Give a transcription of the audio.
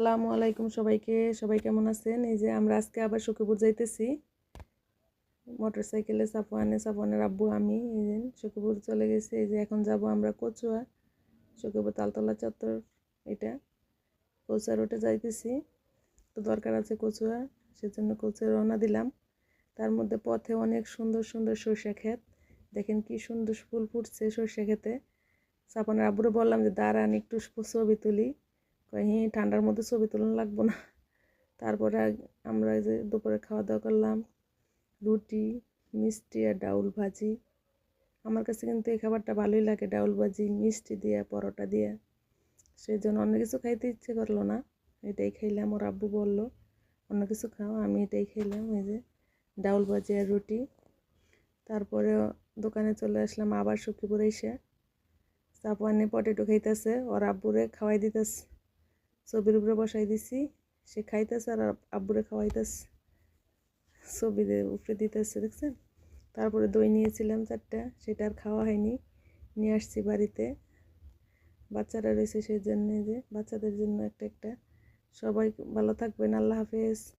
আসসালামু আলাইকুম সবাইকে। সবাই কেমন আছেন? এই যে আমরা আজকে আবার সখীপুর যাইতেছি মোটরসাইকেলে। সাফওয়ানের আব্বু আমি এই যে সখীপুর চলে গেছি। এই যে এখন যাব আমরা কচুয়া, সখীপুর তালতলা চত্বর। এটা কচুয়া রোডে যাইতেছি, তো দরকার আছে কচুয়া, সেজন্য কচুয়া রওনা দিলাম। তার মধ্যে পথে অনেক সুন্দর সুন্দর সরষে ক্ষেত, দেখেন কি সুন্দর ফুল ফুটছে সরষে ক্ষেতে। সাফওয়ানের আব্বুরে বললাম যে দাঁড়ান একটু ছবি তুলি, হ্যাঁ ঠান্ডার মধ্যে ছবি তুলন লাগবো না। তারপরে আমরা যে দুপুরে খাওয়া দাওয়া করলাম, রুটি, মিষ্টি আর ডাউল ভাজি। আমার কাছে কিন্তু এই খাবারটা ভালোই লাগে, ডাউল ভাজি মিষ্টি দিয়ে পরোটা দিয়ে। সেই জন্য অন্য কিছু খাইতে ইচ্ছে করলো না, এটাই খাইলাম। ওর আব্বু বললো অন্য কিছু খাও, আমি এটাই খাইলাম, এই যে ডাউল ভাজি আর রুটি। তারপরে দোকানে চলে আসলাম আবার সখীপুরে এসে। সাফওয়ানে পটেটো খাইতেছে, ওর আব্বুরে খাওয়াই দিতেছে, ছবির উপরে বসাই দিছি, সে খাইতেছে আর আব্বুরে খাওয়াইতেছে, ছবি উপরে দিতেছে, দেখছেন। তারপরে দই নিয়েছিলাম 4টা, সেটা আর খাওয়া হয়নি, নিয়ে আসছি বাড়িতে। বাচ্চারা রয়েছে সেই জন্য, যে বাচ্চাদের জন্য একটা একটা। সবাই ভালো থাকবেন, আল্লাহ হাফেজ।